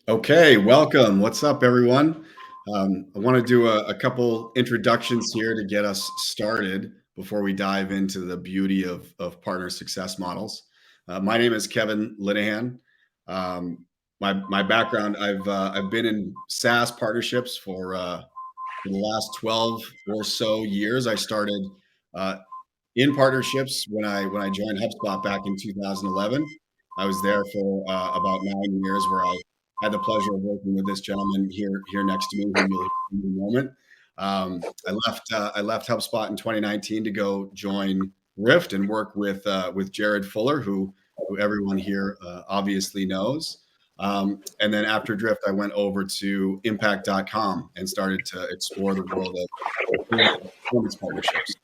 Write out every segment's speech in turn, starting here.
Okay, welcome. What's up, everyone? I want to do a couple introductions here to get us started before we dive into the beauty of partner success models. My name is Kevin Linehan. Um, my background, I've been in SaaS partnerships for the last 12 or so years. I started uh, in partnerships when I joined HubSpot back in 2011. I was there for about 9 years, where I had the pleasure of working with this gentleman here next to me, whom you'll hear in a moment. I left HubSpot in 2019 to go join Rift and work with Jared Fuller, who everyone here obviously knows. And then after Drift, I went over to impact.com and started to explore the world of performance partnerships.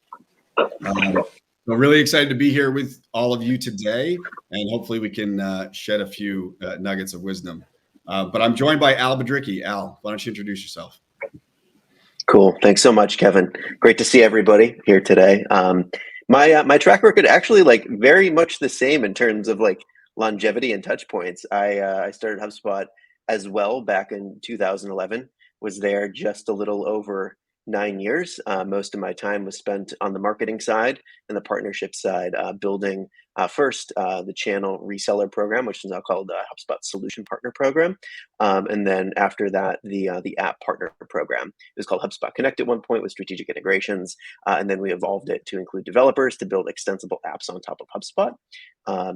Um, I'm really excited to be here with all of you today, and hopefully we can shed a few nuggets of wisdom. But I'm joined by Al Biedrzycki. Al, why don't you introduce yourself? Cool. Thanks so much, Kevin. Great to see everybody here today. My track record actually very much the same in terms of longevity and touch points. I started HubSpot as well back in 2011. Was there just a little over 9 years. Most of my time was spent on the marketing side and the partnership side, building first the channel reseller program, which is now called HubSpot Solution Partner Program, and then after that, the app partner program. It was called HubSpot Connect at one point with strategic integrations, and then we evolved it to include developers to build extensible apps on top of HubSpot.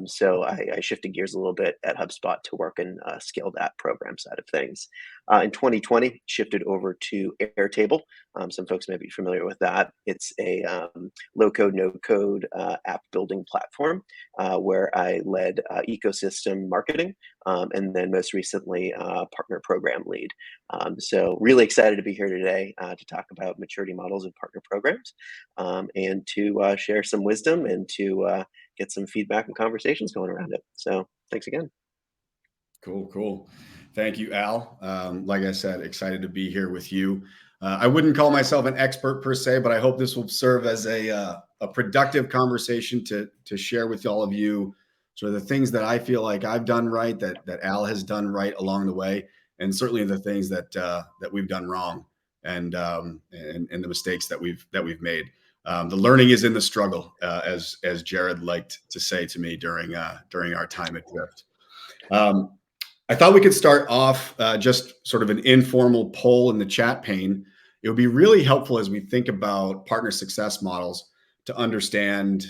So I shifted gears a little bit at HubSpot to work in scale that program side of things. In 2020, shifted over to Airtable. Some folks may be familiar with that. It's a low-code, no-code app building platform where I led ecosystem marketing, and then most recently partner program lead. So really excited to be here today to talk about maturity models and partner programs, and to share some wisdom and to get some feedback and conversations going around it. So thanks again. Cool. Thank you, Al. Like I said, excited to be here with you. I wouldn't call myself an expert per se, but I hope this will serve as a productive conversation to share with all of you sort of the things that I feel like I've done right, that Al has done right along the way, and certainly the things that we've done wrong, and the mistakes that we've made. The learning is in the struggle, as Jared liked to say to me during our time at Drift. I thought we could start off just sort of an informal poll in the chat pane. It would be really helpful as we think about partner success models to understand,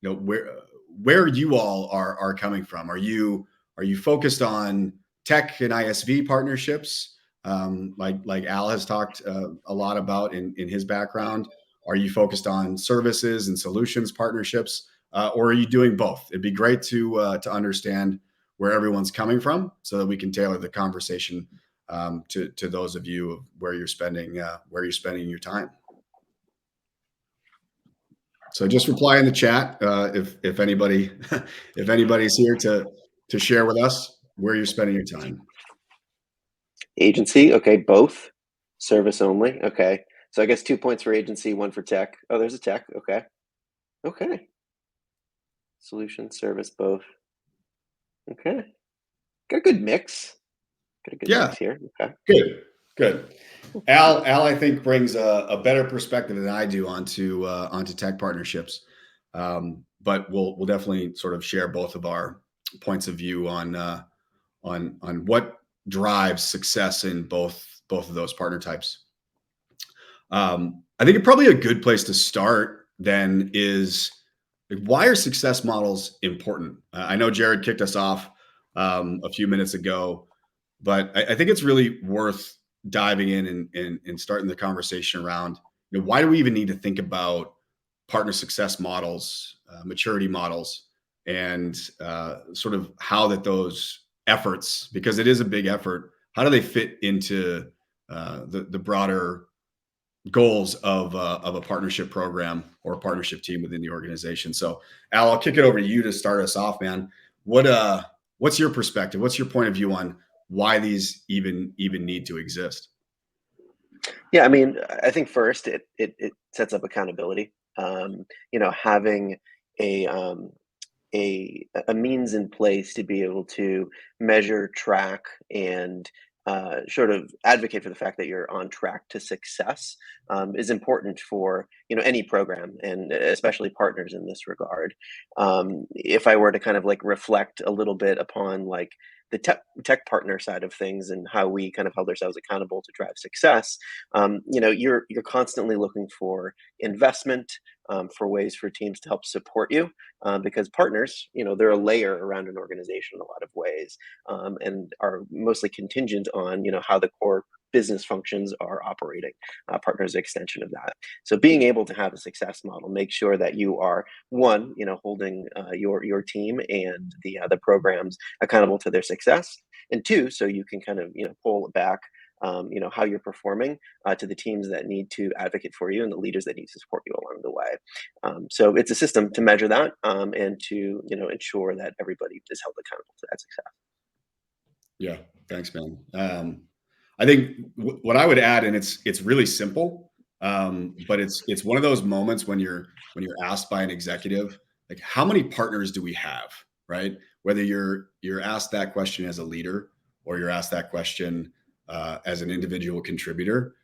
where you all are coming from. Are you focused on tech and ISV partnerships, like Al has talked a lot about in his background? Are you focused on services and solutions partnerships, or are you doing both? It'd be great to understand where everyone's coming from, so that we can tailor the conversation to those of you where you're spending your time. So just reply in the chat if anybody if anybody's here to share with us where you're spending your time. Agency, okay, both. Service only, okay. So I guess 2 points for agency, 1 for tech. Oh, there's a tech, okay. Solution, service, both. Okay. Got a good mix. Mix here. Okay. Good. Al, I think brings a better perspective than I do onto tech partnerships, but we'll definitely sort of share both of our points of view on what drives success in both of those partner types. I think probably a good place to start then is, why are success models important? I know Jared kicked us off a few minutes ago, but I think it's really worth diving in and starting the conversation around, why do we even need to think about partner success models, maturity models, and sort of how those efforts, because it is a big effort, how do they fit into the broader goals of a partnership program or a partnership team within the organization? So Al, I'll kick it over to you to start us off, man. What's your perspective? What's your point of view on why these even need to exist? Yeah, I mean, I think first it sets up accountability. Having a means in place to be able to measure, track, and sort of advocate for the fact that you're on track to success is important for any program, and especially partners in this regard. If I were to kind of like reflect a little bit upon like the tech partner side of things and how we kind of held ourselves accountable to drive success, you're constantly looking for investment, for ways for teams to help support you, because partners, they're a layer around an organization in a lot of ways, and are mostly contingent on how the core business functions are operating. Partners are an extension of that. So being able to have a success model, make sure that you are one, holding your team and the programs accountable to their success, and two, so you can kind of pull it back, how you're performing, to the teams that need to advocate for you and the leaders that need to support you along the way. So it's a system to measure that, and to ensure that everybody is held accountable to that success. Yeah, thanks, man. I think what I would add, and it's really simple, but it's one of those moments when you're asked by an executive, like, how many partners do we have, right? Whether you're asked that question as a leader or you're asked that question as an individual contributor,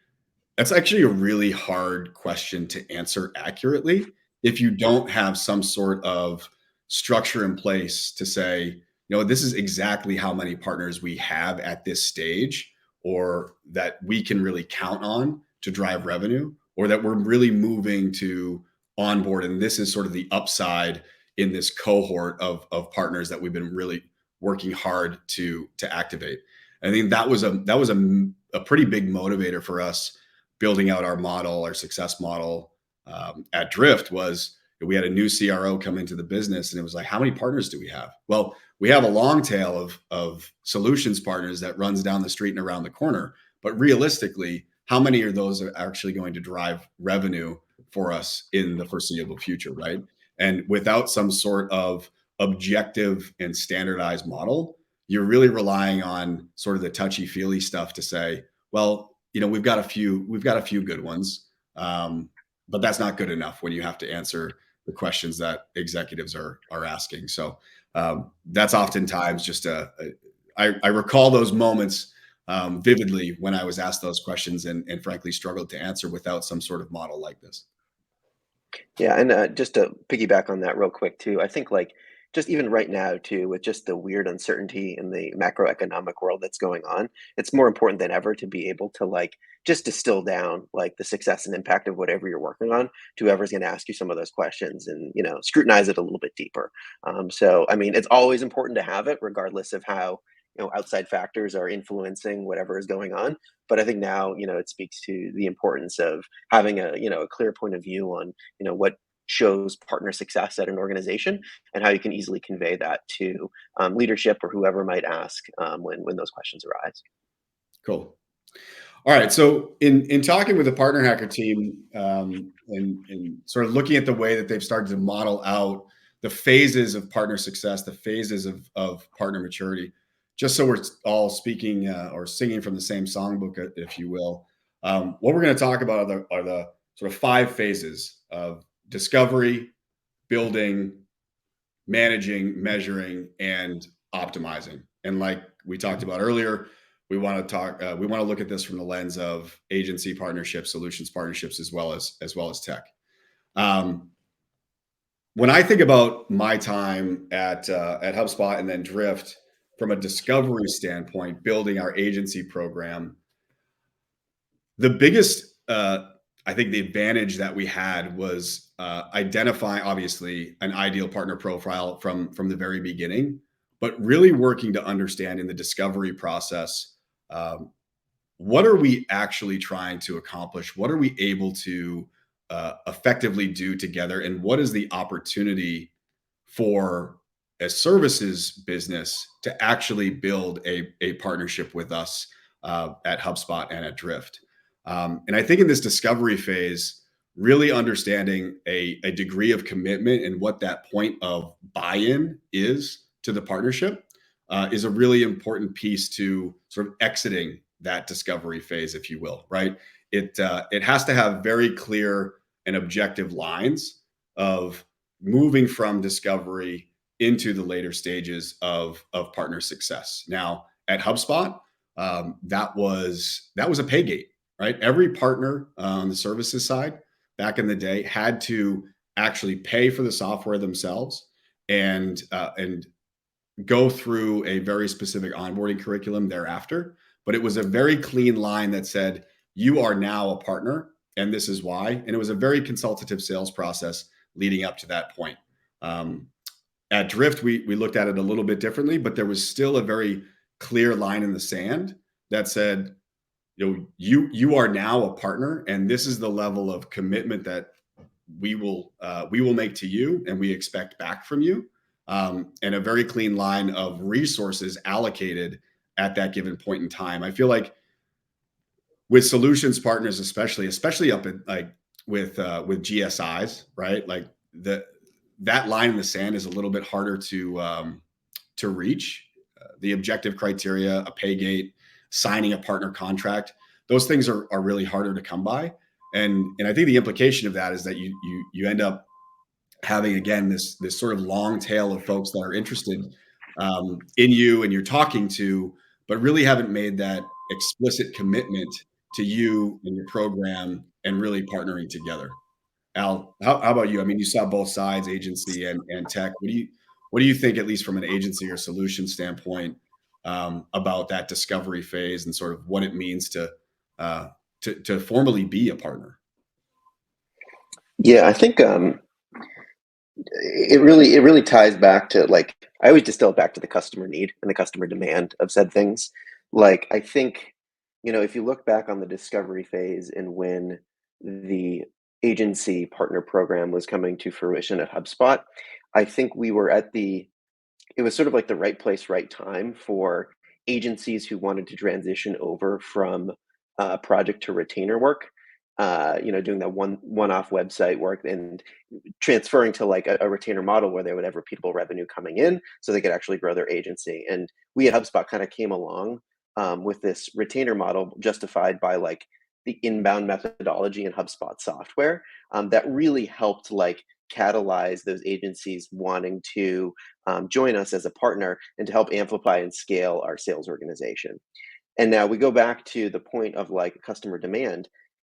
that's actually a really hard question to answer accurately if you don't have some sort of structure in place to say, this is exactly how many partners we have at this stage, or that we can really count on to drive revenue, or that we're really moving to onboard. And this is sort of the upside in this cohort of partners that we've been really working hard to activate. I think that was a pretty big motivator for us building out our model, our success model at Drift. Was we had a new CRO come into the business, and it was like, how many partners do we have? Well, we have a long tail of solutions partners that runs down the street and around the corner. But realistically, how many of those are actually going to drive revenue for us in the foreseeable future, right? And without some sort of objective and standardized model, you're really relying on sort of the touchy-feely stuff to say, well, we've got a few good ones, but that's not good enough when you have to answer the questions that executives are asking. So that's oftentimes just I recall those moments vividly when I was asked those questions and frankly struggled to answer without some sort of model like this. Yeah, and just to piggyback on that real quick too, I think like just even right now too, with just the weird uncertainty in the macroeconomic world that's going on, it's more important than ever to be able to like just distill down like the success and impact of whatever you're working on to whoever's going to ask you some of those questions, and scrutinize it a little bit deeper. So I mean, it's always important to have it, regardless of how outside factors are influencing whatever is going on. But I think now it speaks to the importance of having a clear point of view on what shows partner success at an organization, and how you can easily convey that to leadership or whoever might ask when those questions arise. Cool. All right. So in talking with the Partner Hacker team, and sort of looking at the way that they've started to model out the phases of partner success, the phases of partner maturity, just so we're all speaking or singing from the same songbook, if you will, what we're going to talk about are the sort of 5 phases of discovery, building, managing, measuring, and optimizing. And like we talked about earlier, we want to look at this from the lens of agency partnerships, solutions partnerships, as well as tech. When I think about my time at HubSpot and then Drift, from a discovery standpoint, building our agency program, the biggest, I think, the advantage that we had was identifying, obviously, an ideal partner profile from the very beginning, but really working to understand in the discovery process, what are we actually trying to accomplish? What are we able to effectively do together? And what is the opportunity for a services business to actually build a partnership with us at HubSpot and at Drift? And I think in this discovery phase, really understanding a degree of commitment and what that point of buy-in is to the partnership is a really important piece to sort of exiting that discovery phase, if you will, right? It has to have very clear and objective lines of moving from discovery into the later stages of partner success. Now at HubSpot, that was a pay gate, right? Every partner on the services side back in the day had to actually pay for the software themselves and go through a very specific onboarding curriculum thereafter. But it was a very clean line that said, you are now a partner, and this is why. And it was a very consultative sales process leading up to that point. At Drift, we looked at it a little bit differently, but there was still a very clear line in the sand that said, you are now a partner, and this is the level of commitment that we will make to you, and we expect back from you, and a very clean line of resources allocated at that given point in time. I feel like with solutions partners, especially up in like with GSIs, right? Like that line in the sand is a little bit harder to reach. The objective criteria, a pay gate, signing a partner contract, those things are really harder to come by. And I think the implication of that is that you end up having, again, this sort of long tail of folks that are interested in you and you're talking to, but really haven't made that explicit commitment to you and your program and really partnering together. Al, how about you? I mean, you saw both sides, agency and tech. What do you think, at least from an agency or solution standpoint, about that discovery phase and sort of what it means to formally be a partner? Yeah, I think it really ties back to, like, I always distill it back to the customer need and the customer demand of said things. Like, I think, if you look back on the discovery phase and when the agency partner program was coming to fruition at HubSpot, I think we were it was sort of like the right place, right time for agencies who wanted to transition over from project to retainer work. Doing that one-off website work and transferring to like a retainer model where they would have repeatable revenue coming in, so they could actually grow their agency. And we at HubSpot kind of came along with this retainer model, justified by like the inbound methodology in HubSpot software, that really helped like catalyze those agencies wanting to join us as a partner and to help amplify and scale our sales organization. And now we go back to the point of like customer demand.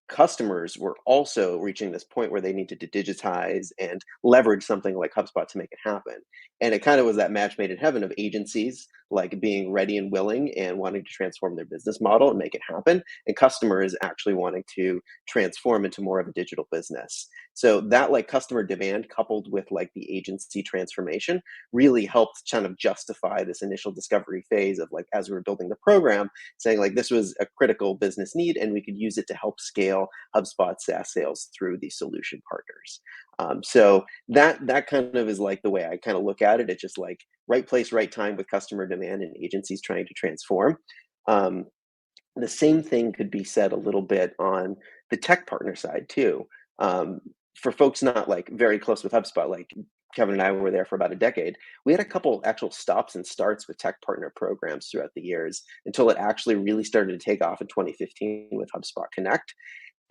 Customers were also reaching this point where they needed to digitize and leverage something like HubSpot to make it happen. And it kind of was that match made in heaven of agencies like being ready and willing and wanting to transform their business model and make it happen, and customers actually wanting to transform into more of a digital business. So that like customer demand coupled with like the agency transformation really helped kind of justify this initial discovery phase of like, as we were building the program, saying like this was a critical business need and we could use it to help scale HubSpot SaaS sales through the solution partners. So that kind of is like the way I kind of look at it. It's just like right place, right time with customer demand and agencies trying to transform. The same thing could be said a little bit on the tech partner side too. For folks not like very close with HubSpot, like Kevin and I were there for about a decade, we had a couple actual stops and starts with tech partner programs throughout the years until it actually really started to take off in 2015 with HubSpot Connect.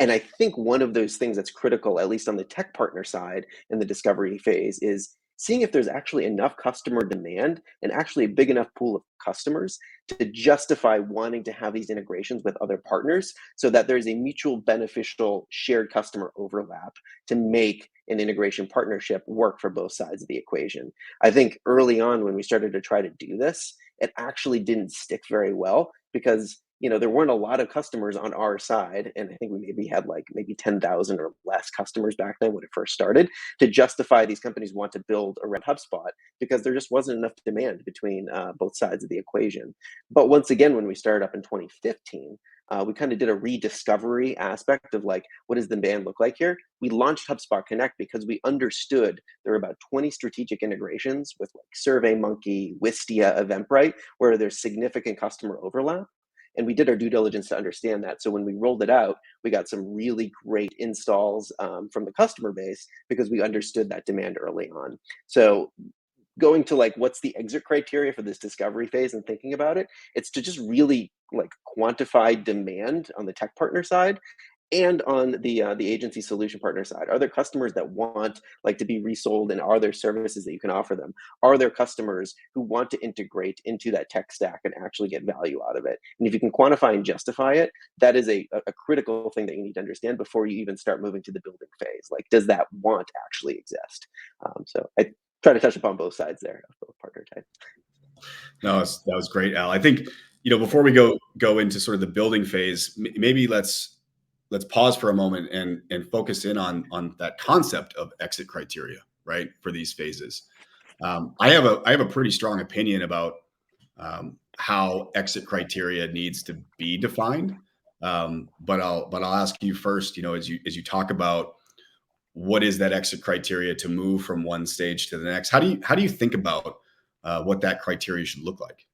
And I think one of those things that's critical, at least on the tech partner side in the discovery phase, is seeing if there's actually enough customer demand and actually a big enough pool of customers to justify wanting to have these integrations with other partners, so that there's a mutual beneficial shared customer overlap to make an integration partnership work for both sides of the equation. I think early on when we started to try to do this, it actually didn't stick very well because there weren't a lot of customers on our side. And I think we maybe had like maybe 10,000 or less customers back then when it first started to justify these companies want to build around HubSpot, because there just wasn't enough demand between both sides of the equation. But once again, when we started up in 2015, we kind of did a rediscovery aspect of like, what does the demand look like here? We launched HubSpot Connect because we understood there were about 20 strategic integrations with like SurveyMonkey, Wistia, Eventbrite, where there's significant customer overlap. And we did our due diligence to understand that. So when we rolled it out, we got some really great installs from the customer base because we understood that demand early on. So going to like, what's the exit criteria for this discovery phase and thinking about it, it's to just really like quantify demand on the tech partner side And on the agency solution partner side, are there customers that want like to be resold, and are there services that you can offer them? Are there customers who want to integrate into that tech stack and actually get value out of it? And if you can quantify and justify it, that is a critical thing that you need to understand before you even start moving to the building phase. Like, does that want actually exist? So I try to touch upon both sides there of both partner type. No, that was great, Al. I think, before we go into sort of the building phase, maybe let's pause for a moment and focus in on that concept of exit criteria, right, for these phases. I have a pretty strong opinion about how exit criteria needs to be defined. But I'll ask you first, as you talk about what is that exit criteria to move from one stage to the next, how do you think about what that criteria should look like?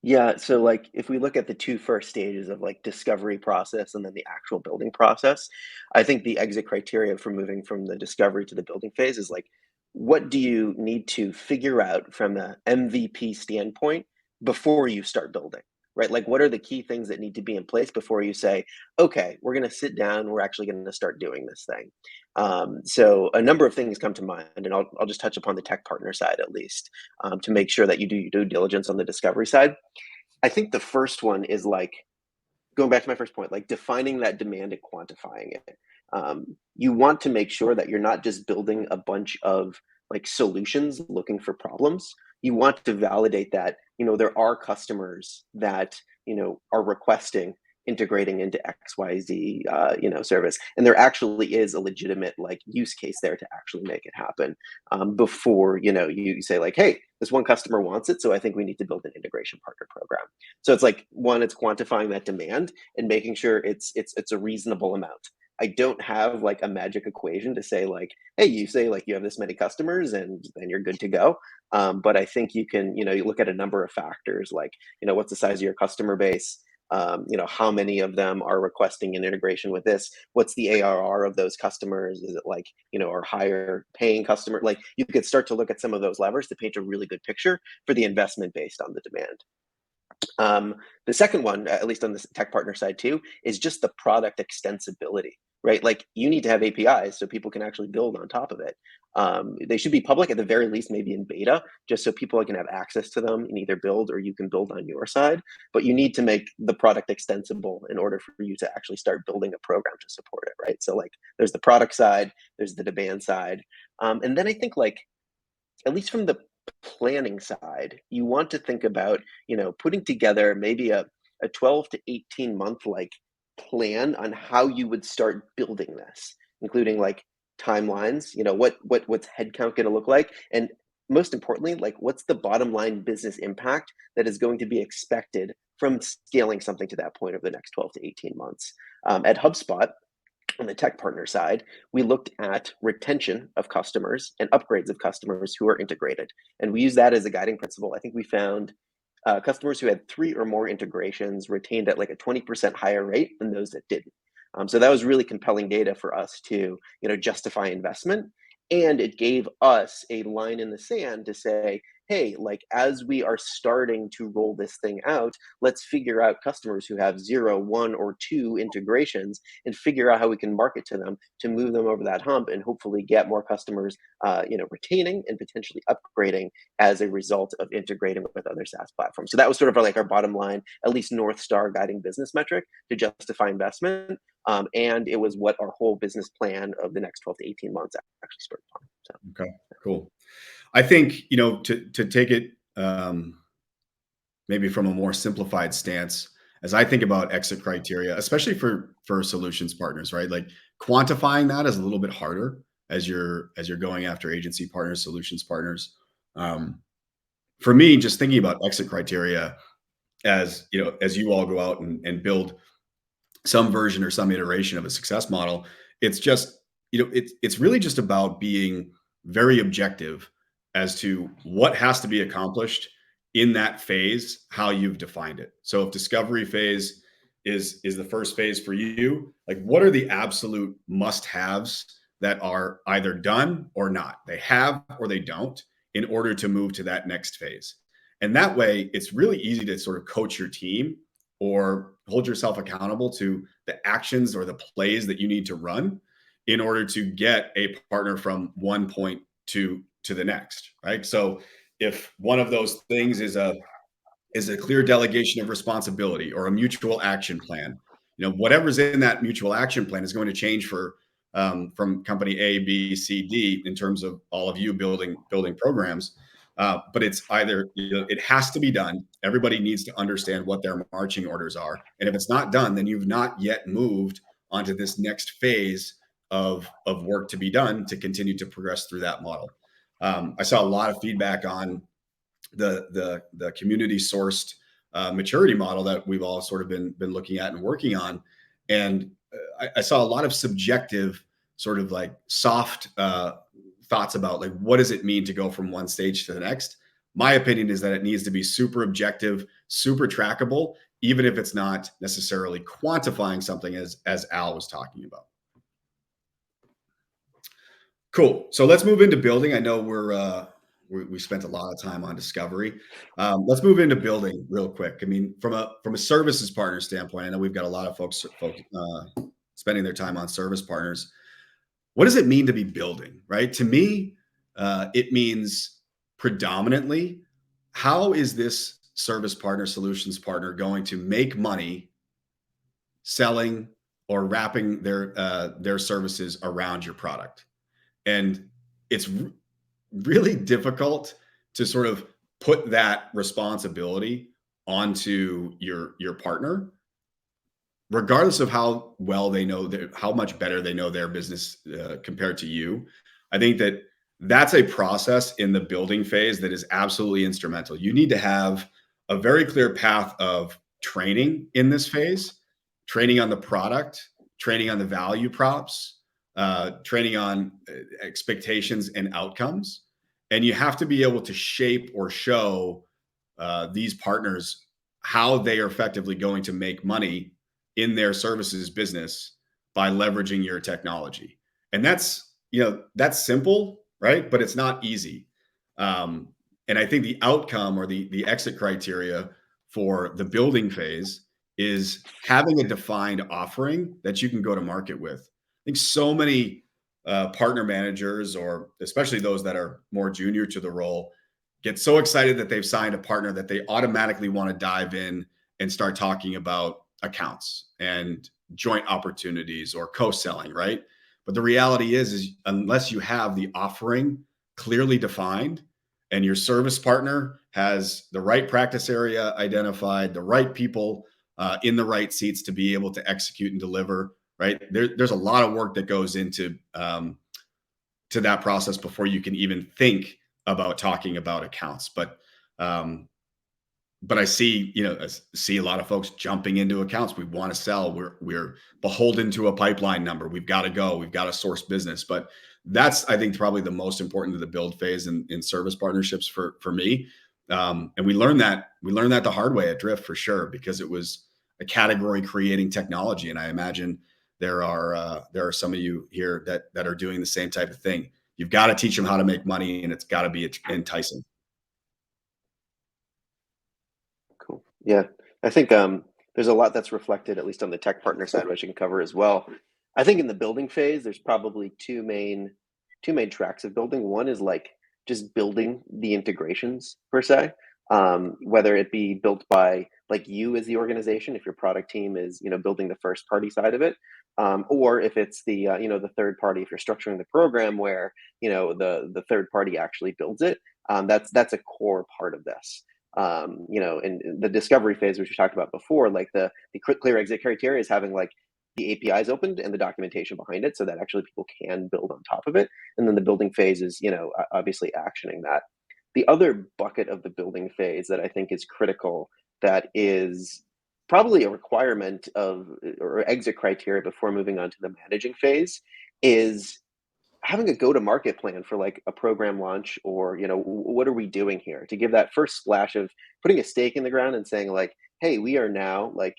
Yeah, so like if we look at the two first stages of like discovery process and then the actual building process, I think the exit criteria for moving from the discovery to the building phase is like, what do you need to figure out from the MVP standpoint before you start building, right? Like, what are the key things that need to be in place before you say, okay, we're going to sit down, we're actually going to start doing this thing. So a number of things come to mind, and I'll just touch upon the tech partner side at least, to make sure that you do your due diligence on the discovery side. I think the first one is like going back to my first point, like defining that demand and quantifying it. You want to make sure that you're not just building a bunch of like solutions looking for problems. You want to validate that, there are customers that, are requesting integrating into XYZ, service. And there actually is a legitimate like use case there to actually make it happen, before, you say like, hey, this one customer wants it, so I think we need to build an integration partner program. So it's like, one, it's quantifying that demand and making sure it's a reasonable amount. I don't have like a magic equation to say like, hey, you say like you have this many customers and then you're good to go. But I think you can, you look at a number of factors like, what's the size of your customer base? How many of them are requesting an integration with this? What's the ARR of those customers? Is it like, or higher paying customer? Like, you could start to look at some of those levers to paint a really good picture for the investment based on the demand. The second one, at least on the tech partner side too, is just the product extensibility, right? Like, you need to have APIs so people can actually build on top of it. They should be public at the very least, maybe in beta, just so people can have access to them and either build or you can build on your side. But you need to make the product extensible in order for you to actually start building a program to support it, right? So like, there's the product side, there's the demand side. And then I think like, at least from the planning side, you want to think about, putting together maybe a 12 to 18 month like plan on how you would start building this, including like timelines, what's headcount going to look like, and most importantly, like, what's the bottom line business impact that is going to be expected from scaling something to that point over the next 12 to 18 months. At HubSpot, on the tech partner side, we looked at retention of customers and upgrades of customers who are integrated. And we use that as a guiding principle. I think we found customers who had 3 or more integrations retained at like a 20% higher rate than those that didn't. So that was really compelling data for us to, justify investment. And it gave us a line in the sand to say, hey, like, as we are starting to roll this thing out, let's figure out customers who have 0, 1, or 2 integrations and figure out how we can market to them to move them over that hump and hopefully get more customers, retaining and potentially upgrading as a result of integrating with other SaaS platforms. So that was sort of like our bottom line, at least North Star guiding business metric to justify investment. And it was what our whole business plan of the next 12 to 18 months actually spurred upon. So. Okay, cool. I think, to take it maybe from a more simplified stance, as I think about exit criteria, especially for solutions partners, right? Like, quantifying that is a little bit harder as you're going after agency partners, solutions partners. For me, just thinking about exit criteria as you all go out and build some version or some iteration of a success model, it's just, it's really just about being very objective as to what has to be accomplished in that phase, how you've defined it. So if discovery phase is the first phase for you, like, what are the absolute must-haves that are either done or not? They have or they don't, in order to move to that next phase. And that way, it's really easy to sort of coach your team or hold yourself accountable to the actions or the plays that you need to run in order to get a partner from one point to the next, right? So if one of those things is a clear delegation of responsibility or a mutual action plan, whatever's in that mutual action plan is going to change from company A, B, C, D in terms of all of you building programs. But it's either, it has to be done. Everybody needs to understand what their marching orders are. And if it's not done, then you've not yet moved onto this next phase of work to be done to continue to progress through that model. I saw a lot of feedback on the community sourced maturity model that we've all sort of been looking at and working on. And I saw a lot of subjective sort of like soft thoughts about like, what does it mean to go from one stage to the next? My opinion is that it needs to be super objective, super trackable, even if it's not necessarily quantifying something as Al was talking about. Cool. So let's move into building. I know we spent a lot of time on discovery. Let's move into building real quick. I mean, from a services partner standpoint, I know we've got a lot of folks spending their time on service partners. What does it mean to be building, right? To me, it means predominantly, how is this service partner, solutions partner going to make money selling or wrapping their services around your product? And it's really difficult to sort of put that responsibility onto your partner, regardless of how well they know how much better they know their business compared to you. I think that's a process in the building phase that is absolutely instrumental. You need to have a very clear path of training in this phase, training on the product, training on the value props, training on expectations and outcomes. And you have to be able to shape or show these partners how they are effectively going to make money in their services business by leveraging your technology. And that's simple, right? But it's not easy. And I think the outcome or the exit criteria for the building phase is having a defined offering that you can go to market with. I think so many partner managers, or especially those that are more junior to the role, get so excited that they've signed a partner that they automatically want to dive in and start talking about accounts and joint opportunities or co-selling, right? But the reality is unless you have the offering clearly defined and your service partner has the right practice area identified, the right people in the right seats to be able to execute and deliver, right? There's a lot of work that goes into to that process before you can even think about talking about accounts. But I see a lot of folks jumping into accounts. We want to sell. We're beholden to a pipeline number. We've got to go. We've got to source business. But that's, I think, probably the most important to the build phase in service partnerships for me. And we learned that the hard way at Drift for sure, because it was a category creating technology. And I imagine there are some of you here that are doing the same type of thing. You've got to teach them how to make money, and it's got to be enticing. Cool. Yeah, I think there's a lot that's reflected, at least on the tech partner side, which you can cover as well. I think in the building phase, there's probably two main tracks of building. One is like just building the integrations per se, whether it be built by like you as the organization, if your product team is building the first party side of it, or if it's the the third party, if you're structuring the program where the third party actually builds it. That's a core part of this. In the discovery phase, which we talked about before, like the clear exit criteria is having like the APIs opened and the documentation behind it so that actually people can build on top of it. And then the building phase is, obviously actioning that. The other bucket of the building phase that I think is critical, that is probably a requirement of or exit criteria before moving on to the managing phase, is having a go-to-market plan for like a program launch, or what are we doing here to give that first splash of putting a stake in the ground and saying like, hey, we are now like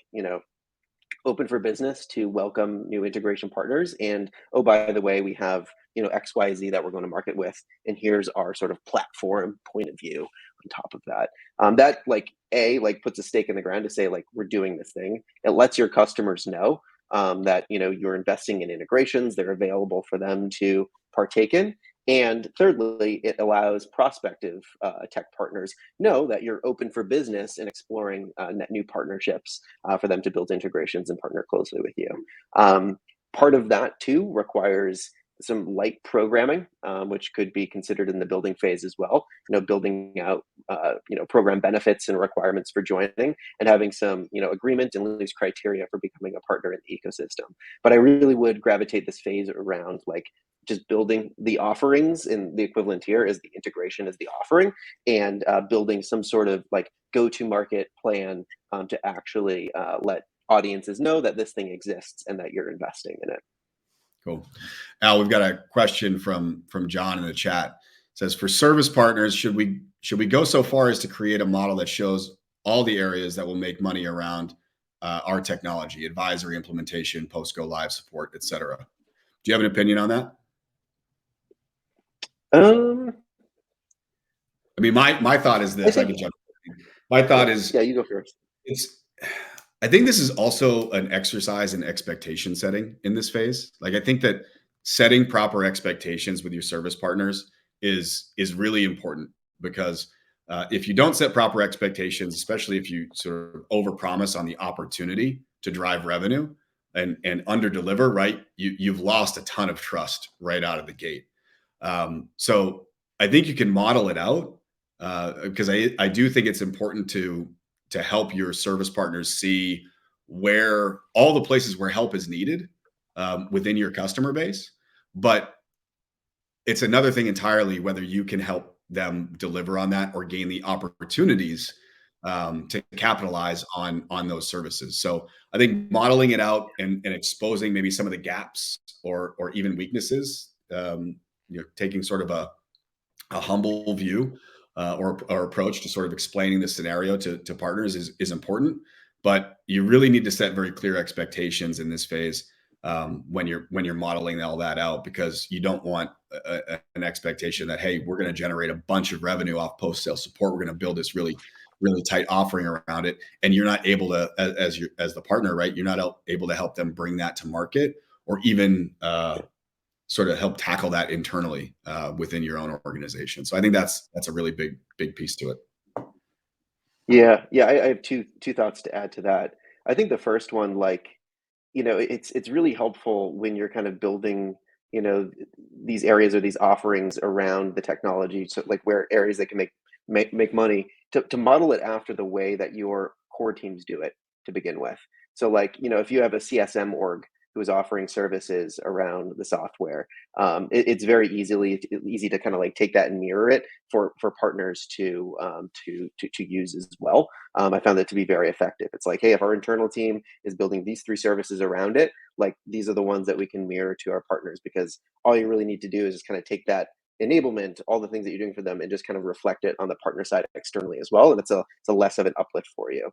open for business to welcome new integration partners, and oh, by the way, we have XYZ that we're going to market with, and here's our sort of platform point of view. on top of that. That like puts a stake in the ground to say like we're doing this thing. It lets your customers know that you're investing in integrations. They're available for them to partake in. And thirdly, it allows prospective tech partners know that you're open for business and exploring net new partnerships for them to build integrations and partner closely with you. Part of that too requires some light programming, which could be considered in the building phase as well. Building out program benefits and requirements for joining, and having some agreement and loose criteria for becoming a partner in the ecosystem. But I really would gravitate this phase around like just building the offerings, and the equivalent here is the integration as the offering, and building some sort of like go-to-market plan to actually let audiences know that this thing exists and that you're investing in it. Cool. Al, we've got a question from John in the chat. It says, for service partners, should we go so far as to create a model that shows all the areas that will make money around our technology, advisory, implementation, post-go live support, et cetera? Do you have an opinion on that? I mean, my thought is this. My thought is, yeah, you go first. I think this is also an exercise in expectation setting in this phase. Like, I think that setting proper expectations with your service partners is really important, because if you don't set proper expectations, especially if you sort of overpromise on the opportunity to drive revenue and under deliver, right, you've lost a ton of trust right out of the gate. So I think you can model it out, because I do think it's important to help your service partners see where all the places where help is needed within your customer base. But it's another thing entirely whether you can help them deliver on that or gain the opportunities to capitalize on those services. So I think modeling it out and exposing maybe some of the gaps or even weaknesses, taking sort of a humble view or approach to sort of explaining the scenario to partners is important. But you really need to set very clear expectations in this phase when you're modeling all that out, because you don't want an expectation that, hey, we're going to generate a bunch of revenue off post-sale support. We're going to build this really, really tight offering around it, and you're not able to, as the partner, right? You're not able to help them bring that to market, or even sort of help tackle that internally within your own organization. So I think that's a really big piece to it. Yeah. I have two thoughts to add to that. I think the first one, like, it's really helpful when you're kind of building, these areas or these offerings around the technology. So like where areas that can make money, to model it after the way that your core teams do it to begin with. So like, if you have a CSM org who is offering services around the software, it's very easy to kind of like take that and mirror it for partners to use as well. I found that to be very effective. It's like, hey, if our internal team is building these 3 services around it, like these are the ones that we can mirror to our partners, because all you really need to do is just kind of take that enablement, all the things that you're doing for them, and just kind of reflect it on the partner side externally as well. And it's a less of an uplift for you.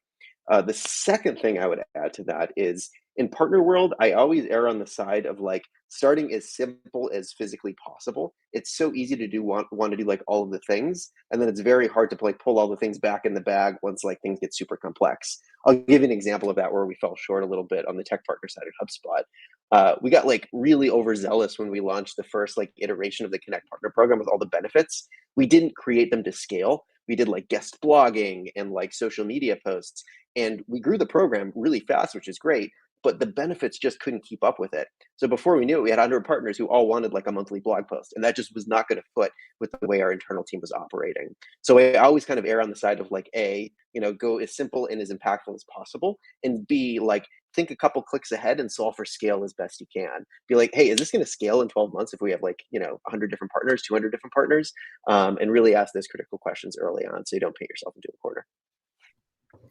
The second thing I would add to that is, in partner world, I always err on the side of like starting as simple as physically possible. It's so easy to want to do like all of the things, and then it's very hard to like pull all the things back in the bag once like things get super complex. I'll give you an example of that where we fell short a little bit on the tech partner side at HubSpot. We got like really overzealous when we launched the first like iteration of the Connect Partner program with all the benefits. We didn't create them to scale. We did like guest blogging and like social media posts, and we grew the program really fast, which is great, but the benefits just couldn't keep up with it. So before we knew it, we had 100 partners who all wanted like a monthly blog post, and that just was not going to foot with the way our internal team was operating. So I always kind of err on the side of like, A, go as simple and as impactful as possible, and B, like think a couple clicks ahead and solve for scale as best you can. Be like, hey, is this going to scale in 12 months if we have like, 100 different partners, 200 different partners? And really ask those critical questions early on so you don't paint yourself into a corner.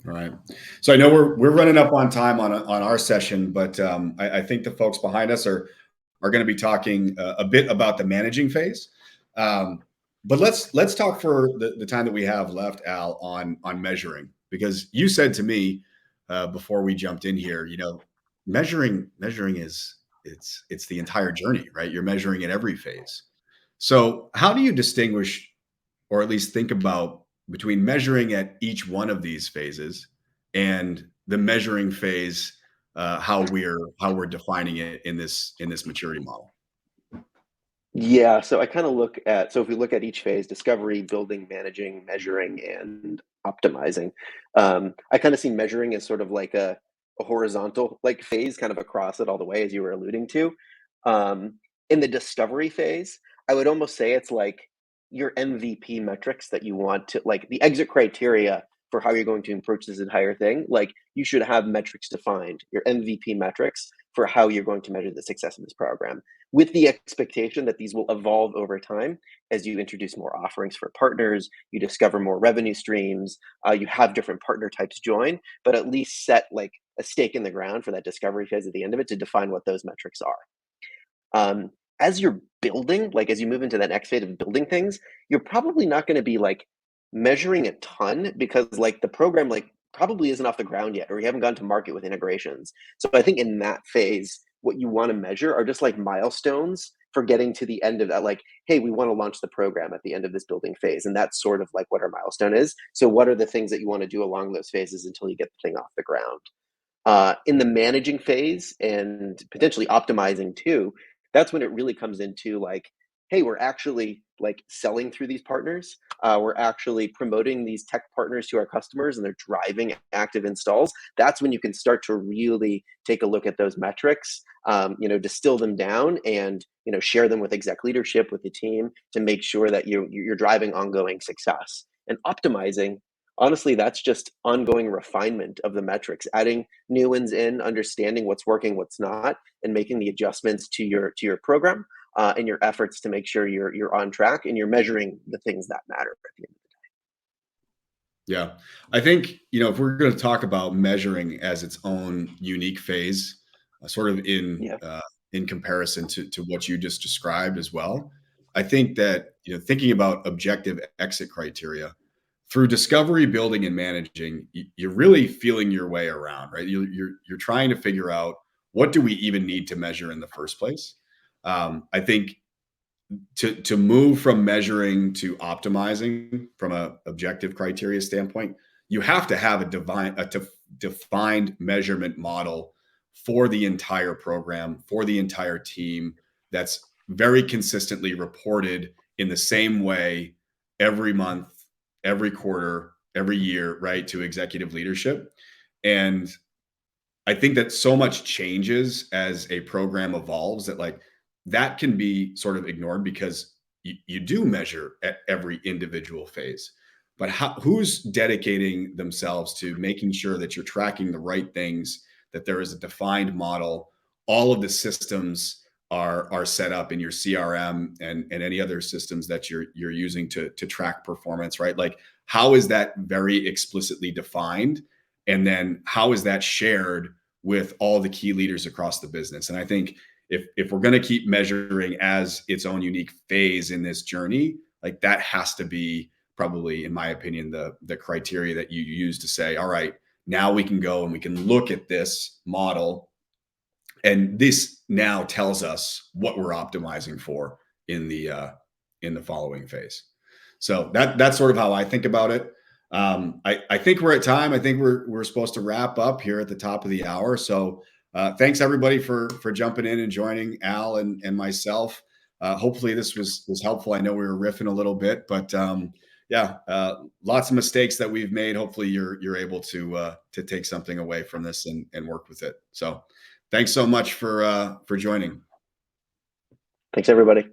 All right. So I know we're running up on time on our session, but I think the folks behind us are going to be talking a bit about the managing phase. But let's talk for the time that we have left, Al, on measuring, because you said to me before we jumped in here, measuring is it's the entire journey, right? You're measuring at every phase. So how do you distinguish, or at least think about measuring at each one of these phases and the measuring phase, how we're defining it in this maturity model. Yeah, so I kind of look at, so if we look at each phase, discovery, building, managing, measuring, and optimizing, I kind of see measuring as sort of like a horizontal like phase kind of across it all the way, as you were alluding to. Um, in the discovery phase, I would almost say it's like your MVP metrics that you want to, like the exit criteria for how you're going to approach this entire thing. Like you should have metrics defined, your MVP metrics for how you're going to measure the success of this program, with the expectation that these will evolve over time as you introduce more offerings for partners, you discover more revenue streams, you have different partner types join, but at least set like a stake in the ground for that discovery phase at the end of it to define what those metrics are. As you're building, like as you move into that next phase of building things, you're probably not going to be like measuring a ton because like the program like probably isn't off the ground yet, or you haven't gone to market with integrations. So I think in that phase, what you want to measure are just like milestones for getting to the end of that. Like, hey, we want to launch the program at the end of this building phase, and that's sort of like what our milestone is. So what are the things that you want to do along those phases until you get the thing off the ground? In the managing phase and potentially optimizing too, that's when it really comes into like, hey, we're actually like selling through these partners. We're actually promoting these tech partners to our customers and they're driving active installs. That's when you can start to really take a look at those metrics, distill them down and, share them with exec leadership, with the team to make sure that you're driving ongoing success. And optimizing, honestly, that's just ongoing refinement of the metrics, adding new ones in, understanding what's working, what's not, and making the adjustments to your program and your efforts to make sure you're on track and you're measuring the things that matter at the end of the day. Yeah. I think, if we're going to talk about measuring as its own unique phase, sort of Yeah. in comparison to what you just described as well, I think that, thinking about objective exit criteria through discovery, building, and managing, you're really feeling your way around, right? You're trying to figure out, what do we even need to measure in the first place? I think to move from measuring to optimizing from a objective criteria standpoint, you have to have a defined measurement model for the entire program, for the entire team, that's very consistently reported in the same way every month, every quarter, every year, right, to executive leadership. And I think that so much changes as a program evolves that like that can be sort of ignored because you do measure at every individual phase. But who's dedicating themselves to making sure that you're tracking the right things, that there is a defined model, all of the systems are set up in your CRM and any other systems that you're using to track performance, right? Like how is that very explicitly defined? And then how is that shared with all the key leaders across the business? And I think if we're going to keep measuring as its own unique phase in this journey, like that has to be probably, in my opinion, the criteria that you use to say, all right, now we can go and we can look at this model, and this now tells us what we're optimizing for in the following phase. So that's sort of how I think about it. I think we're at time. I think we're supposed to wrap up here at the top of the hour. So thanks everybody for jumping in and joining Al and myself. Hopefully this was helpful. I know we were riffing a little bit, but lots of mistakes that we've made. Hopefully you're able to take something away from this and work with it. So thanks so much for joining. Thanks, everybody.